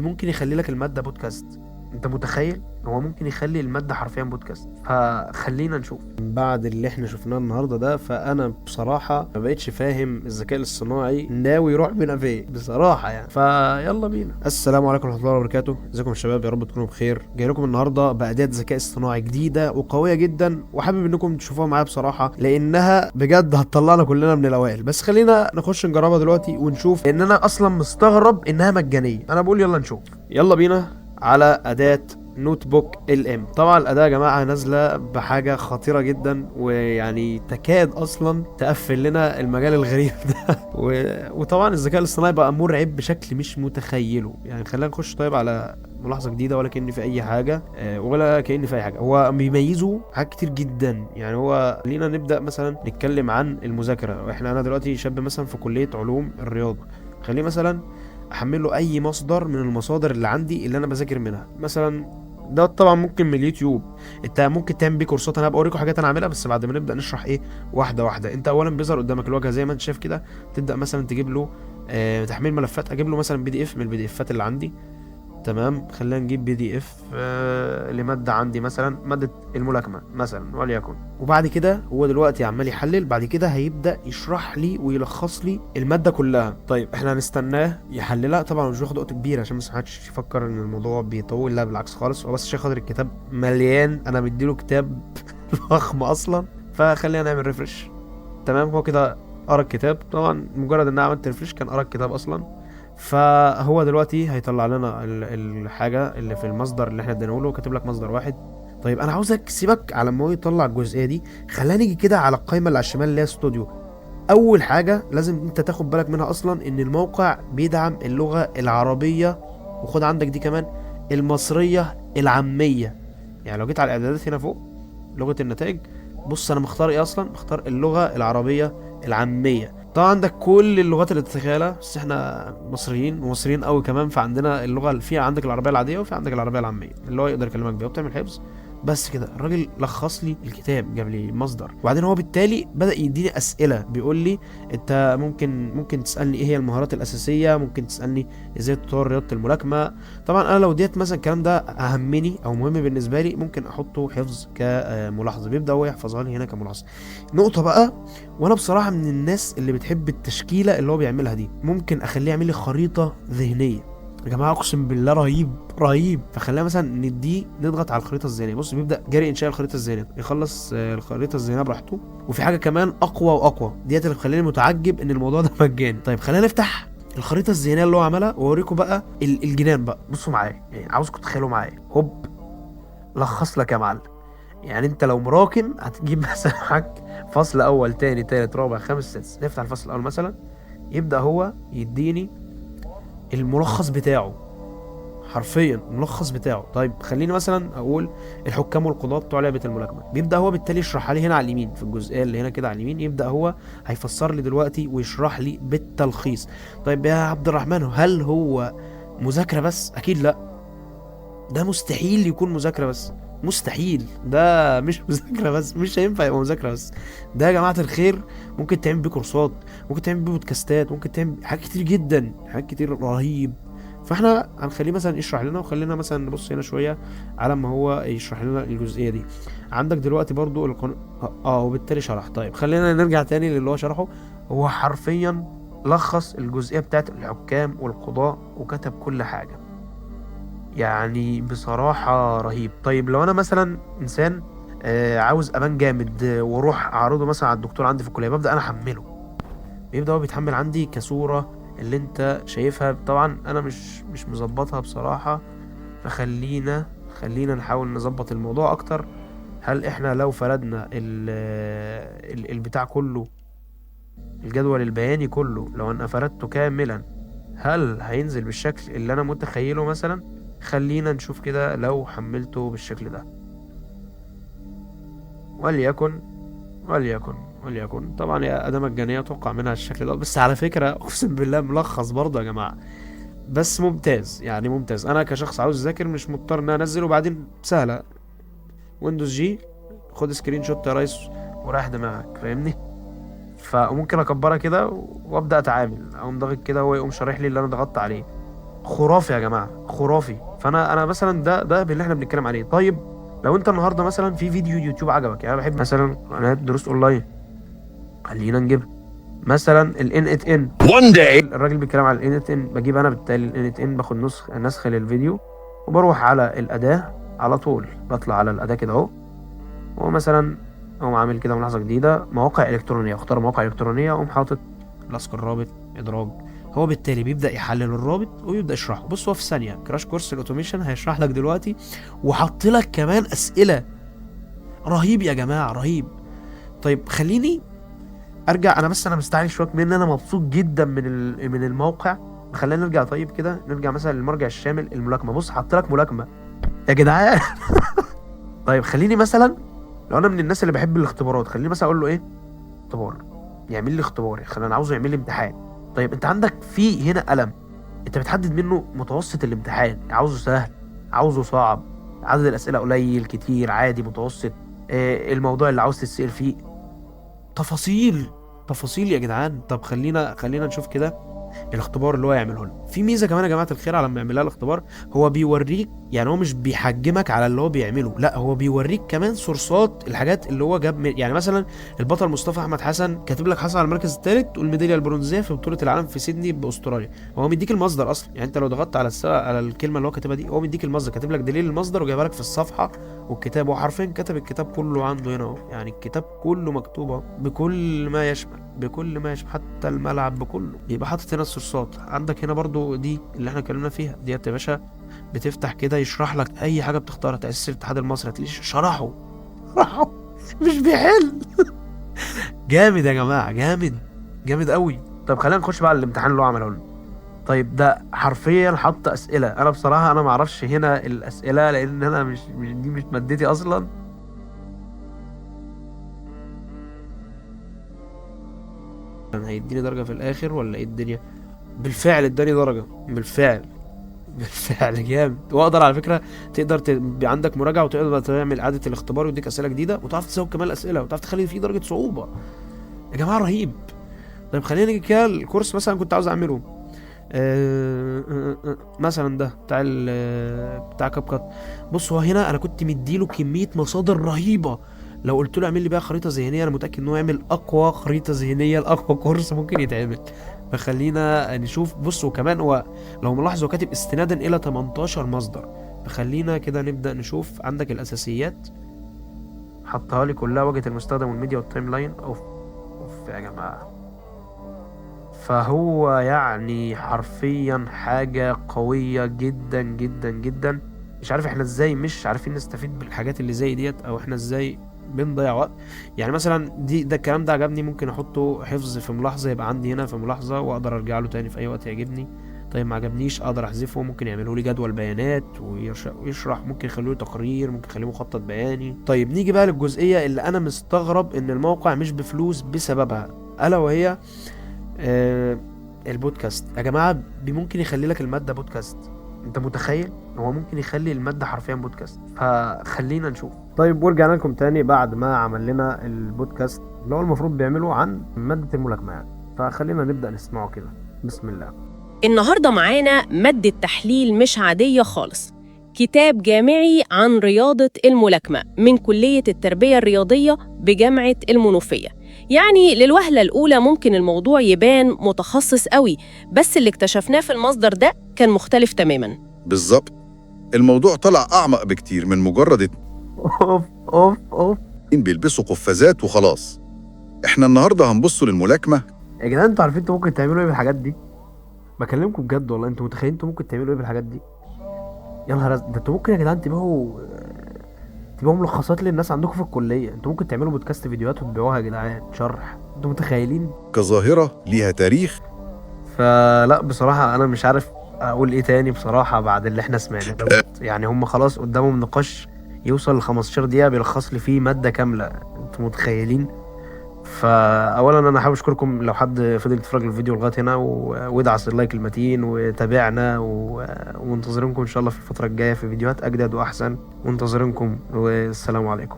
ممكن يخلي لك المادة بودكاست. انت متخيل؟ هو ممكن يخلي المادة حرفيا بودكاست. فخلينا نشوف. بعد اللي احنا شفناه النهارده ده، فانا بصراحة ما بقتش فاهم الذكاء الاصطناعي ناوي يروح بينا فين بصراحة يعني. فيلا بينا. السلام عليكم ورحمة الله وبركاته. ازيكم يا شباب؟ يا رب تكونوا بخير. جاي لكم النهارده بأداة ذكاء اصطناعي جديدة وقوية جدا، وحابب انكم تشوفوها معايا بصراحة، لانها بجد هتطلعنا كلنا من الاوائل. بس خلينا نخش نجربها دلوقتي ونشوف، لان انا اصلا مستغرب انها مجانية. انا بقول يلا نشوف. يلا بينا على أداة نوت بوك ال ام. طبعا الأداة يا جماعة نازلة بحاجة خطيرة جدا، ويعني تكاد أصلا تقفل لنا المجال الغريب ده وطبعا الذكاء الاصطناعي بقى مرعب بشكل مش متخيله. يعني خلينا نخش طيب على ملاحظة جديدة، ولا كأن في أي حاجة ولا كأن في أي حاجة. هو بيميزه حاجات كتير جدا. يعني هو خلينا نبدأ مثلا نتكلم عن المذاكرة. انا دلوقتي شاب مثلا في كلية علوم الرياضة، خليه مثلا احمل له اي مصدر من المصادر اللي عندي اللي انا بذاكر منها. مثلا ده طبعا ممكن من اليوتيوب. انت ممكن تعمل بيه كورسات. انا هبقى اوريكم حاجات انا عاملها، بس بعد ما نبدا نشرح ايه واحده واحده. انت اولا بيظهر قدامك الواجهه زي ما انت شايف كده. تبدا مثلا تجيب له تحميل ملفات. اجيب له مثلا PDF من البي دي افات اللي عندي. تمام، خلينا نجيب PDF لمادة عندي، مثلا مادة الملاكمة مثلا وليكن. وبعد كده هو دلوقتي عمال يحلل، بعد كده هيبدأ يشرح لي ويلخص لي المادة كلها. طيب احنا هنستناه يحللها. طبعا مش بياخد وقت كبير عشان بس محدش يفكر ان الموضوع بيطول، لا بالعكس خالص. هو بس عشان خاطر الكتاب مليان، انا مديله كتاب ضخم اصلا. فخلينا نعمل ريفرش. تمام، هو كده قرا الكتاب. طبعا مجرد ان انا عملت ريفرش كان قرا الكتاب اصلا. فهو دلوقتي هيطلع لنا الحاجه اللي في المصدر اللي احنا اديناه له. كاتب لك مصدر واحد. طيب انا عاوزك سيبك على ما هو يطلع الجزئيه دي. خلينا نيجي كده على القائمه اللي على الشمال اللي هي استوديو. اول حاجه لازم انت تاخد بالك منها اصلا ان الموقع بيدعم اللغه العربيه، وخد عندك دي كمان المصريه العاميه. يعني لو جيت على الاعدادات هنا فوق لغه النتائج، بص انا مختار ايه اصلا؟ مختار اللغه العربيه العاميه. طبعا عندك كل اللغات اللي تتخيلها، بس احنا مصريين ومصريين قوي كمان، فعندنا اللغه اللي فيها عندك العربيه العاديه وفي عندك العربيه العاميه اللي هو يقدر يكلمك بيها وبتعمل حفظ. بس كده الراجل لخص لي الكتاب، جاب لي مصدر، وبعدين هو بالتالي بدأ يديني أسئلة. بيقول لي انت ممكن تسألني ايه هي المهارات الأساسية، ممكن تسألني ازاي تطور رياضة الملاكمة. طبعا انا لو ديت مثلا الكلام ده اهمني او مهم بالنسبة لي، ممكن احطه حفظ كملاحظة. بيبدأ هو يحفظها لي هنا كملاحظة. نقطة بقى، وانا بصراحة من الناس اللي بتحب التشكيلة اللي هو بيعملها دي، ممكن اخليه يعمل لي خريطة ذهنية. يا جماعه اقسم بالله رهيب رهيب. فخلينا مثلا نديه نضغط على الخريطه الذهنيه. بص بيبدا جري انشاء الخريطه الذهنيه، يخلص الخريطه الذهنيه براحته. وفي حاجه كمان اقوى واقوى، ديت اللي مخليني متعجب ان الموضوع ده مجاني. طيب خلينا نفتح الخريطه الذهنيه اللي هو عملها واوريكم بقى الجنان بقى. بصوا معايا، يعني عاوزكم تتخيلوا معايا. هوب، لخص لك يا معلم. يعني انت لو مراكم هتجيب مثلا معاك فصل اول تاني تالت رابع خامس سادس. نفتح الفصل الاول مثلا، يبدا هو يديني الملخص بتاعه، حرفيا الملخص بتاعه. طيب خليني مثلا اقول الحكام والقضاة بتوع لعبه الملاكمه. بيبدا هو بالتالي يشرح لي هنا على اليمين في الجزئيه اللي هنا كده على اليمين. يبدا هو هيفسر لي دلوقتي ويشرح لي بالتلخيص. طيب يا عبد الرحمن، هل هو مذاكره بس؟ اكيد لا، ده مستحيل يكون مذاكره بس. مستحيل، ده مش مذاكره بس، مش هينفع يبقى مذاكره بس. ده يا جماعه الخير ممكن تعمل بيه كورسات، ممكن تعمل بيه بودكاستات، ممكن تعمل حاجات كتير جدا، حاجات كتير رهيب. فاحنا هنخليه مثلا يشرح لنا، وخلينا مثلا نبص هنا شويه على ما هو يشرح لنا الجزئيه دي. عندك دلوقتي برضو وبالتالي شرح. طيب خلينا نرجع تاني للي هو شرحه. هو حرفيا لخص الجزئيه بتاعت الحكام والقضاء وكتب كل حاجه. يعني بصراحة رهيب. طيب لو أنا مثلا إنسان عاوز أبان جامد وأروح أعرضه مثلا على الدكتور عندي في الكلية، ببدأ أنا أحمله. بيبدأ هو بيتحمل عندي كصورة اللي أنت شايفها. طبعا أنا مش مظبطها بصراحة. خلينا نحاول نظبط الموضوع أكتر. هل إحنا لو فردنا البتاع كله، الجدول البياني كله، لو أنا فردته كاملا، هل هينزل بالشكل اللي أنا متخيله مثلا؟ خلينا نشوف كده لو حملته بالشكل ده. وليكن وليكن وليكن طبعا يا اداه مجانيه اتوقع منها الشكل ده. بس على فكره اقسم بالله ملخص برضه يا جماعه، بس ممتاز يعني ممتاز. انا كشخص عاوز اذاكر مش مضطر ان انا انزل. وبعدين سهله، ويندوز جي، خد سكرين شوت يا ريس ورايح دماغك، فاهمني؟ فممكن اكبرها كده وابدا اتعامل، اقوم ضاغط كده هو يقوم شارح لي اللي انا ضغطت عليه. خرافي يا جماعه، خرافي. فانا مثلا ده اللي احنا بنتكلم عليه. طيب لو انت النهارده مثلا في فيديو يوتيوب عجبك، يعني انا بحب مثلا قناه دروس اونلاين، خلينا نجيب مثلا ال NTN. One day الراجل بيتكلم على ال NTN، بجيب انا بالتالي ال NTN، باخد نسخه للفيديو، وبروح على الاداه على طول، بطلع على الاداه كده اهو، ومثلا اقوم عامل كده ملاحظه جديده، مواقع الكترونيه، اختار مواقع الكترونيه، اقوم حاطط لصق الرابط، ادراج. هو بالتالي بيبدا يحلل الرابط ويبدا يشرحه. بص، هو في ثانيه كراش كورس الاوتوميشن هيشرح لك دلوقتي، وحط لك كمان اسئله. رهيب يا جماعه، رهيب. طيب خليني ارجع، انا مستعجل شويه من ان انا مبسوط جدا من الموقع. خلينا نرجع طيب كده، نرجع مثلا للمرجع الشامل الملاكمه. بص حط لك ملاكمه يا جدعان. طيب خليني مثلا، لو انا من الناس اللي بحب الاختبارات، خليني مثلا اقول له ايه، اختبار، يعمل لي اختبار. خلينا، انا عاوزه يعمل لي امتحان. طيب انت عندك في هنا قلم، انت بتحدد منه متوسط الامتحان، عاوزه سهل، عاوزه صعب، عدد الاسئله قليل كتير عادي متوسط، الموضوع اللي عاوز تتسأل فيه، تفاصيل، تفاصيل يا جدعان. طب خلينا نشوف كده الاختبار اللي هو يعمله لنا. في ميزه كمان يا جماعه الخير على لما يعمل لها الاختبار، هو بيوريك، يعني هو مش بيحجمك على اللي هو بيعمله، لا هو بيوريك كمان سورسات الحاجات اللي هو جاب يعني مثلا البطل مصطفى احمد حسن كاتب لك حصل على المركز الثالث والميداليه البرونزيه في بطوله العالم في سيدني باستراليا. هو مديك المصدر اصلا، يعني انت لو ضغطت على على الكلمه اللي هو كاتبها دي، هو مديك المصدر، كاتب لك دليل المصدر وجايبها لك في الصفحه والكتاب. هو حرفيا كتب الكتاب كله عنده هنا اهو، يعني الكتاب كله مكتوب اهو بكل ما يشمل، بكل ما يشمل، حتى الملعب بكله بيبقى حاطط هنا السورسات. عندك هنا برضو دي اللي احنا اتكلمنا فيها ديت يا باشا، بتفتح كده يشرح لك اي حاجه بتختارها. تاسيس الاتحاد المصري هتلاقيه شرحه، شرحه مش بيحل. جامد يا جماعه، جامد، جامد قوي. طب خلينا نخش بقى على الامتحان اللي هو عمله لنا. طيب ده حرفيا حط اسئله، انا بصراحه انا ما اعرفش هنا الاسئله، لان انا مش دي مش مادتي اصلا. كان هيديني درجه في الاخر ولا ايه الدنيا؟ بالفعل اداني درجه، بالفعل. بالفعل جامد. واقدر على فكره، تقدر تبقى عندك مراجعه وتقدر تعمل اعاده الاختبار ويديك اسئله جديده، وتعرف تزود كمان الاسئله، وتعرف تخلي فيه درجه صعوبه. يا جماعه رهيب. طيب خلينا نيجي كده الكورس مثلا كنت عاوز اعمله، مثلا ده بتاع بتاع كاب كات. بص هو هنا انا كنت مديله كميه مصادر رهيبه، لو قلت له اعمل لي بقى خريطه ذهنيه، انا متاكد ان هو يعمل اقوى خريطه ذهنيه لاقوى كورس ممكن يتعمل. فخلينا نشوف. بص وكمان هو لو ملاحظ هو كاتب استنادا الى 18 مصدر. فخلينا كده نبدا نشوف. عندك الاساسيات حطها لي كلها، واجهه المستخدم والميديا والتايم لاين. اوف اوف يا جماعه. فهو يعني حرفيا حاجة قوية جدا جدا جدا. مش عارف احنا ازاي مش عارفين نستفيد بالحاجات اللي زي ديت، او احنا ازاي بنضيع وقت. يعني مثلا ده الكلام ده عجبني، ممكن احطه حفظ في ملاحظة، يبقى عندي هنا في ملاحظة واقدر ارجع له تاني في اي وقت يعجبني. طيب ما عجبنيش اقدر احذفه، ممكن يعملوا لي جدول بيانات ويشرح، ممكن يخلوه تقرير، ممكن يخليه مخطط بياني. طيب نيجي بقى للجزئية اللي انا مستغرب ان الموقع مش بفلوس بسببها، الا وهي آه البودكاست. يا جماعة ممكن يخلي لك المادة بودكاست، انت متخيل؟ هو ممكن يخلي المادة حرفيا بودكاست. فخلينا نشوف. طيب ورجعنا لكم تاني بعد ما عمل لنا البودكاست اللي هو المفروض بيعمله عن مادة الملاكمة يعني. فخلينا نبدأ نسمعه كده. بسم الله. النهاردة معانا مادة تحليل مش عادية خالص، كتاب جامعي عن رياضة الملاكمة من كلية التربية الرياضية بجامعة المنوفية. يعني للوهلة الأولى ممكن الموضوع يبان متخصص قوي، بس اللي اكتشفناه في المصدر ده كان مختلف تماماً. بالظبط، الموضوع طلع أعمق بكتير من مجرد اوف اوف اوف اتنين بيلبسوا قفازات وخلاص. احنا النهاردة هنبص للملاكمة يا جدعان، انتوا عارفين انتوا ممكن تعملوا ايه بالحاجات دي؟ بكلمكم بجد والله، انتوا متخيلين انتوا ممكن تعملوا ايه بالحاجات دي؟ يا نهار ده انتوا ممكن يا جدعان تبيعوا ملخصات للناس عندكم في الكلية. انتوا ممكن تعملوا بودكاست فيديوهات وتبيعوها يا جدعان شرح. انتوا متخيلين؟ كظاهرة ليها تاريخ. فلا بصراحة أنا مش عارف أقول إيه تاني بصراحة بعد اللي إحنا سمعناه دوت. يعني هم خلاص قدامهم نقاش يوصل ل 15 دقيقة بيلخص لي فيه مادة كاملة، أنتوا متخيلين؟ فأولا أنا حابب أشكركم لو حد فضل يتفرج الفيديو لغاية هنا وادعس اللايك المتين وتابعنا ومنتظرينكم إن شاء الله في الفترة الجاية في فيديوهات أجدد وأحسن. منتظرينكم والسلام عليكم.